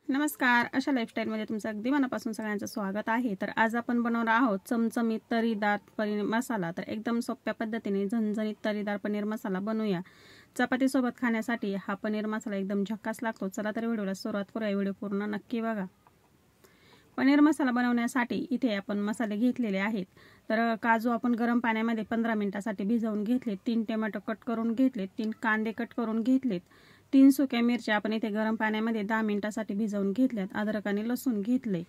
नमस्कार, अशा लाईफस्टाईलमध्ये तुमचं अगदी मनापासून सगळ्यांचं स्वागत आहे। तर आज आपण बनवणार आहोत चमचमीत तर्रीदार पनीर मसाला। तर एकदम सोप्या पद्धतीने झणझणीत तर्रीदार पनीर मसाला बनवूया। चपातीसोबत खाण्यासाठी हा पनीर मसाला एकदम झक्कास लागतो। चला तर व्हिडिओला सुरुवात करूया, व्हिडिओ पूर्ण नक्की बघा। पनीर मसाला बनवण्यासाठी इथे आपण मसाले घेतलेले आहेत। तर काजू आपण गरम पाण्यामध्ये 15 मिनिटांसाठी भिजवून घेतले, 3 टोमॅटो कट करून घेतले, 3 कांदे कट करून घेतलेत, 3 सुक्या मिरच्या आपण इथे गरम पाण्यामध्ये 10 मिनिटांसाठी भिजवून घेतल्यात, अद्रक आणि लसूण घेतले।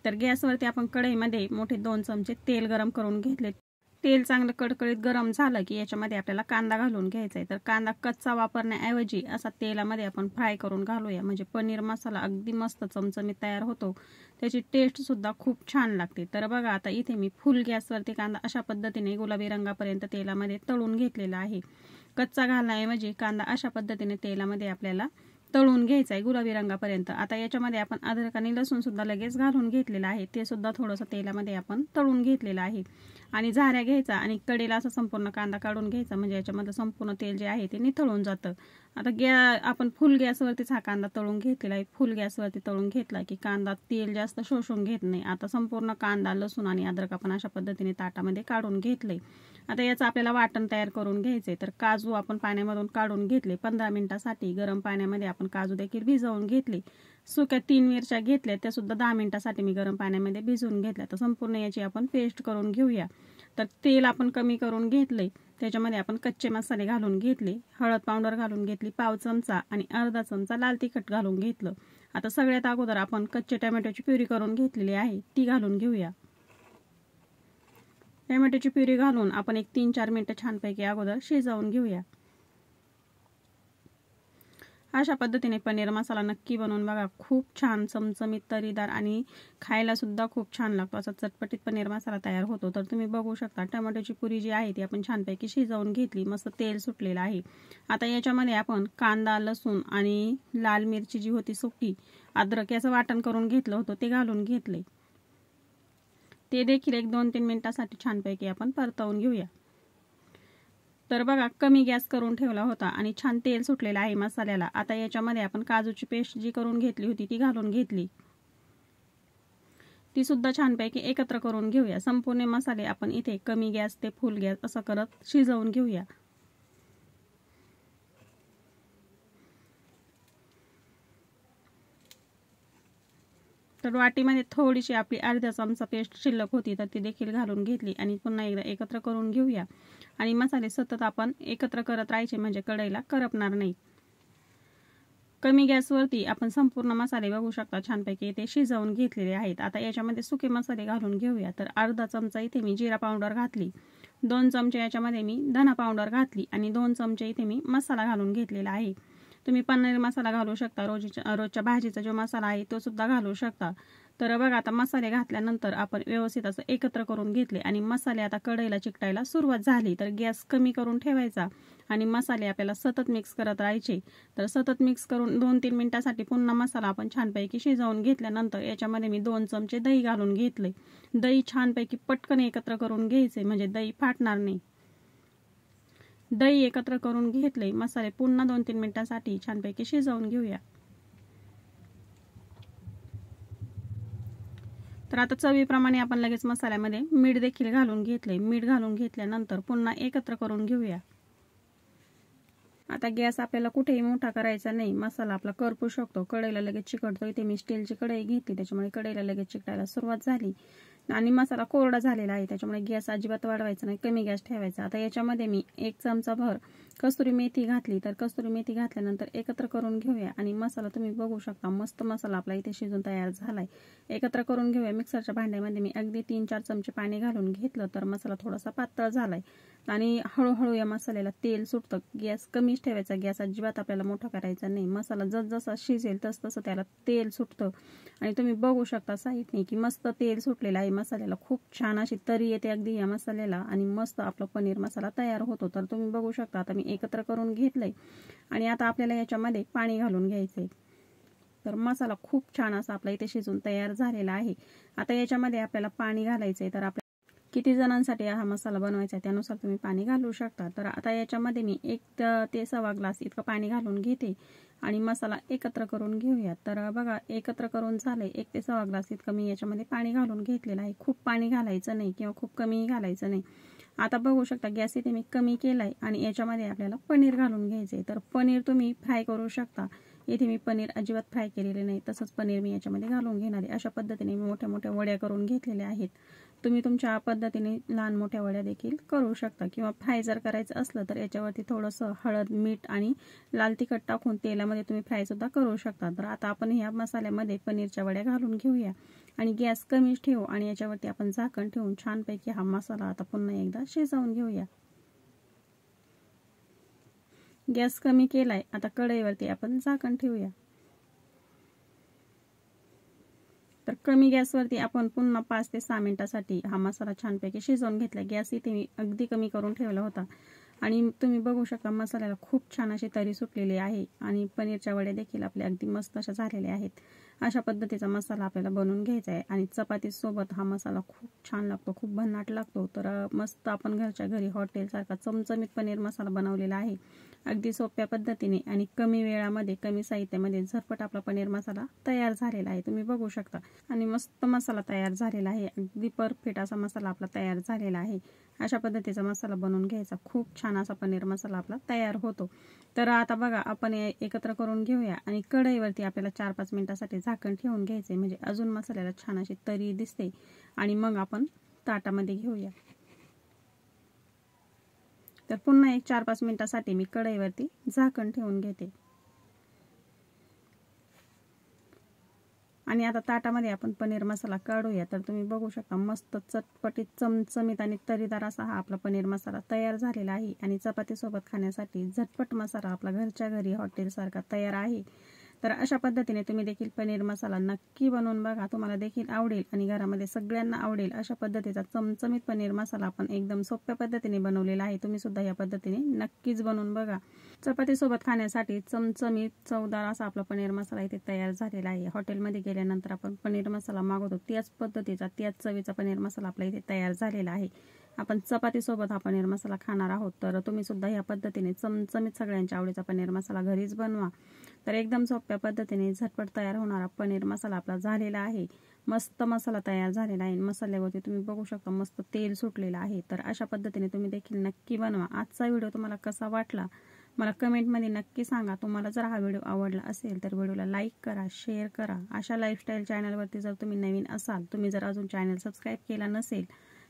तर गॅसवरती आपण कढईमध्ये मोठे 2 चमचे तेल गरम करून घेतले। तेल चांगलं कडकडीत गरम झालं की याच्यामध्ये आपल्याला कांदा घालून घ्यायचा आहे। तर कांदा कच्चा वापरण्याऐवजी असा तेलामध्ये आपण फ्राय करून घालूया, म्हणजे पनीर मसाला अगदी मस्त चमचमीत तयार होतो, त्याची टेस्ट सुद्धा खूप छान लागते। तर बघा, आता इथे मी फुल गॅसवरती कांदा अशा पद्धतीने गुलाबी रंगापर्यंत तेलामध्ये तळून घेतलेला आहे। कच्चा घालण्याऐवजी कांदा अशा पद्धतीने तेलामध्ये आपल्याला तळून घ्यायचा आहे गुलाबी रंगापर्यंत। आता याच्यामध्ये आपण अद्रक आणि लसूण सुद्धा लगेच घालून घेतलेला आहे, ते सुद्धा थोडंसं तेलामध्ये आपण तळून घेतलेलं आहे। आणि झाऱ्या घ्यायचा आणि कडेला असा संपूर्ण कांदा काढून घ्यायचा, म्हणजे याच्यामध्ये संपूर्ण तेल जे आहे ते निथळून जातं। आता आपण फुल गॅसवरतीच हा कांदा तळून घेतलेला आहे। फुल गॅसवरती तळून घेतला की कांदा तेल जास्त शोषून घेत नाही। आता संपूर्ण कांदा, लसूण आणि अद्रक आपण अशा पद्धतीने ताटामध्ये काढून घेतले। आता याचं आपल्याला वाटण तयार करून घ्यायचे। तर काजू आपण पाण्यामधून काढून घेतले, 15 मिनिटांसाठी गरम पाण्यामध्ये आपण काजू देखील भिजवून घेतले। सुक्या 3 मिरच्या घेतल्या, त्या सुद्धा 10 मिनिटांसाठी मी गरम पाण्यामध्ये भिजवून घेतल्या। तर संपूर्ण याची आपण पेस्ट करून घेऊया। तर तेल आपण कमी करून घेतले, त्याच्यामध्ये आपण कच्चे मसाले घालून घेतले, हळद पावडर घालून घेतली पाव चमचा आणि अर्धा चमचा लाल तिखट घालून घेतलं। आता सगळ्यात अगोदर आपण कच्चे टोमॅटोची प्युरी करून घेतलेली आहे, ती घालून घेऊया। टोमॅटोची प्युरी घालून आपण एक 3-4 मिनिटं छानपैकी अगोदर शिजवून घेऊया। अशा पद्धतीने पनीर मसाला नक्की बनवून बघा, खूप छान चमचमीत तर्रीदार आणि खायला सुद्धा खूप छान लागतो। असा चटपटीत पनीर मसाला तयार होतो। तर तुम्ही बघू शकता टोमॅटोची प्युरी जी आहे ती आपण छानपैकी शिजवून घेतली, मस्त तेल सुटलेलं आहे। आता याच्यामध्ये आपण कांदा, लसूण आणि लाल मिरची जी होती सुकी, अद्रक याचं वाटण करून घेतलं होतं, ते घालून घेतले। ते देखील एक 2-3 मिनिटांसाठी छानपैकी आपण परतवून घेऊया। तर बघा, कमी गॅस करून ठेवला होता आणि छान तेल सुटलेलं आहे मसाल्याला। आता याच्यामध्ये आपण काजूची पेस्ट जी करून घेतली होती ती घालून घेतली, ती सुद्धा छानपैकी एकत्र करून घेऊया। संपूर्ण मसाले आपण इथे कमी गॅस ते फुल गॅस असं करत शिजवून घेऊया। तर वाटीमध्ये थोडीशी आपली अर्धा चमचा पेस्ट शिल्लक होती, तर ती देखील घालून घेतली आणि पुन्हा एकदा एकत्र करून घेऊया। आणि मसाले सतत आपण एकत्र करत राहायचे, म्हणजे कढईला करपणार नाही। कमी गॅसवरती आपण संपूर्ण मसाले बघू शकता छानपैकी ते शिजवून घेतलेले आहेत। आता याच्यामध्ये सुके मसाले घालून घेऊया। तर अर्धा चमचा इथे मी जिरा पावडर घातली, 2 चमचे याच्यामध्ये मी धना पावडर घातली आणि 2 चमचे इथे मी मसाला घालून घेतलेला आहे। तुम्ही पनीर मसाला घालू शकता, रोजच्या भाजीचा जो मसाला आहे तो सुद्धा घालू शकता। तर बघा, आता मसाले घातल्यानंतर आपण व्यवस्थित असं एकत्र करून घेतले आणि मसाले आता कढईला चिकटायला सुरुवात झाली। तर गॅस कमी करून ठेवायचा आणि मसाले आपल्याला सतत मिक्स करत राहायचे। तर सतत मिक्स करून 2-3 मिनिटांसाठी पुन्हा मसाला आपण छानपैकी शिजवून घेतल्यानंतर याच्यामध्ये मी 2 चमचे दही घालून घेतले। दही छानपैकी पटकन एकत्र करून घ्यायचे, म्हणजे दही फाटणार नाही। दही एकत्र करून घेतले, मसाले पुन्हा 2-3 मिनिटांसाठी छानपैकी शिजवून घेऊया। तर आता चवीप्रमाणे आपण लगेच मसाल्यामध्ये मीठ देखील घालून घेतले। मीठ घालून घेतल्यानंतर पुन्हा एकत्र करून घेऊया। आता गॅस आपल्याला कुठेही मोठा करायचा नाही, मसाला आपला करपू शकतो, कढईला लगेच चिकटतो। इथे मी स्टीलची कढई घेतली, त्याच्यामुळे कढईला लगेच चिकटायला सुरुवात झाली आणि मसाला कोरडा झालेला आहे, त्याच्यामुळे गॅस अजिबात वाढवायचा नाही, कमी गॅस ठेवायचा। आता याच्यामध्ये मी 1 चमचा भर कस्तुरी मेथी घातली। तर कस्तुरी मेथी घातल्यानंतर एकत्र करून घेऊया आणि मसाला तुम्ही बघू शकता, मस्त मसाला आपला इथे शिजून तयार झालाय। एकत्र करून घेऊया। मिक्सरच्या भांड्यामध्ये मी अगदी 3-4 चमचे पाणी घालून घेतलं, तर मसाला थोडासा पातळ झालाय आणि हळूहळू या मसाल्याला तेल सुटतं। गॅस कमीच ठेवायचा, गॅस अजिबात आपल्याला मोठा करायचा नाही। मसाला जसजसा शिजेल तसतसं त्याला तेल सुटतं आणि तुम्ही बघू शकता साईडने की मस्त तेल सुटलेलं आहे मसाल्याला, खूप छान अशी तरी येते अगदी या मसाल्याला आणि मस्त आपला पनीर मसाला तयार होतो। तर तुम्ही बघू शकता, आता मी एकत्र करून घेतलंय आणि आता आपल्याला याच्यामध्ये पाणी घालून घ्यायचंय। तर मसाला खूप छान असा आपला इथे शिजून तयार झालेला आहे। आता याच्यामध्ये आपल्याला पाणी घालायचंय। तर किती जणांसाठी हा मसाला बनवायचा आहे त्यानुसार तुम्ही पाणी घालू शकता। तर आता याच्यामध्ये मी 1 ते 1.25 ग्लास इतकं पाणी घालून घेते आणि मसाला एकत्र करून घेऊया। तर बघा एकत्र करून झाले 1 ते 1.25 ग्लास इतकं मी याच्यामध्ये पाणी घालून घेतलेलं आहे। खूप पाणी घालायचं नाही किंवा खूप कमीही घालायचं नाही। आता बघू शकता गॅस इथे मी कमी केलाय आणि याच्यामध्ये आपल्याला पनीर घालून घ्यायचे। तर पनीर तुम्ही फ्राय करू शकता। इथे मी पनीर अजिबात फ्राय केलेले नाही, तसंच पनीर मी याच्यामध्ये घालून घेणार आहे। अशा पद्धतीने मी मोठ्या मोठ्या वड्या करून घेतलेल्या आहेत। तुम्ही तुमच्या पद्धतीने लहान मोठ्या वड्या देखील करू शकता किंवा फ्राय जर करायचं असलं तर याच्यावरती थोडंसं हळद, मीठ आणि लाल तिखट टाकून तेलामध्ये तुम्ही फ्राय सुद्धा करू शकता। तर आता आपण ह्या मसाल्यामध्ये पनीरच्या वड्या घालून घेऊया आणि गॅस कमी ठेवू आणि याच्यावरती आपण झाकण ठेवून छानपैकी हा मसाला आता पुन्हा एकदा शिजवून घेऊया। गॅस कमी केलाय, आता कढईवरती आपण झाकण ठेवूया। तर कमी गॅसवरती आपण पुन्हा 5 ते 6 मिनिटांसाठी हा मसाला छानपैकी शिजवून घेतला। गॅस इथे मी अगदी कमी करून ठेवला होता आणि तुम्ही बघू शकता मसाल्याला खूप छान अशी तरी सुटलेली आहे आणि पनीरच्या वड्या देखील आपल्या अगदी मस्त अशा झालेल्या आहेत। अशा पद्धतीचा मसाला आपल्याला बनवून घ्यायचा आहे आणि चपातीसोबत हा मसाला खूप छान लागतो, खूप भन्नाट लागतो। तर मस्त आपण घरच्या घरी हॉटेलसारखा चमचमीत पनीर मसाला बनवलेला आहे। अगदी सोप्या पद्धतीने आणि कमी वेळामध्ये कमी साहित्यामध्ये झटपट आपला पनीर मसाला तयार झालेला आहे। तुम्ही बघू शकता आणि मस्त मसाला तयार झालेला आहे। अगदी परफेक्ट असा मसाला आपला तयार झालेला आहे। अशा पद्धतीचा मसाला बनवून घ्यायचा, खूप छान असा पनीर मसाला आपला तयार होतो। तर आता बघा आपण एकत्र करून घेऊया आणि कढईवरती आपल्याला 4-5 मिनिटांसाठी झाकण ठेवून घ्यायचे, म्हणजे अजून मसाल्याला छान अशी तरी दिसते आणि मग आपण ताटामध्ये घेऊया। तर पुन्हा एक 4-5 मिनिटांसाठी मी कढईवरती झाकण ठेवून घेते आणि आता ताटामध्ये आपण पनीर मसाला काढूया। तर तुम्ही बघू शकता मस्त चटपटीत चमचमीत आणि तरीदार असा हा आपला पनीर मसाला तयार झालेला आहे आणि चपातीसोबत खाण्यासाठी झटपट मसाला आपला घरच्या घरी हॉटेलसारखा तयार आहे। तर अशा पद्धतीने तुम्ही देखील पनीर मसाला नक्की बनवून बघा, तुम्हाला देखील आवडेल आणि घरामध्ये सगळ्यांना आवडेल। अशा पद्धतीचा चमचमीत पनीर मसाला आपण एकदम सोप्या पद्धतीने बनवलेला आहे। तुम्ही सुद्धा या पद्धतीने नक्कीच बनवून बघा। चपातीसोबत खाण्यासाठी चमचमीत चवदार असा आपला पनीर मसाला इथे तयार झालेला आहे। हॉटेलमध्ये गेल्यानंतर आपण पनीर मसाला मागवतो त्याच पद्धतीचा त्याच चवीचा पनीर मसाला आपला इथे तयार झालेला आहे। आपण चपातीसोबत हा पनीर मसाला खाणार आहोत, तर तुम्ही सुद्धा या पद्धतीने चमचमीत सगळ्यांच्या आवडीचा पनीर मसाला घरीच बनवा। तर एकदम सोप्या पद्धतीने झटपट तयार होणारा पनीर मसाला आपला झालेला आहे। मस्त मसाला तयार झालेला आहे। मसाल्यावरती तुम्ही बघू शकता मस्त तेल सुटलेलं आहे। तर अशा पद्धतीने तुम्ही देखील नक्की बनवा। आजचा व्हिडिओ तुम्हाला कसा वाटला मला कमेंटमध्ये नक्की सांगा। तुम्हाला जर हा व्हिडिओ आवडला असेल तर व्हिडिओला लाईक करा, शेअर करा। अशा लाईफस्टाईल चॅनलवरती जर तुम्ही नवीन असाल, तुम्ही जर अजून चॅनल सबस्क्राईब केला नसेल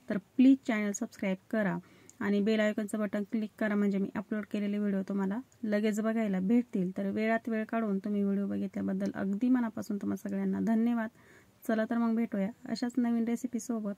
तर प्लीज चॅनल सबस्क्राईब करा आणि बेल आयकॉनचं बटन क्लिक करा, म्हणजे मी अपलोड केलेले व्हिडिओ तुम्हाला लगेच बघायला भेटतील। तर वेळात वेळ काढून तुम्ही व्हिडिओ बघितल्याबद्दल अगदी मनापासून तुम्हा सगळ्यांना धन्यवाद। चला तर मग भेटूया अशाच नवीन रेसिपी सोबत।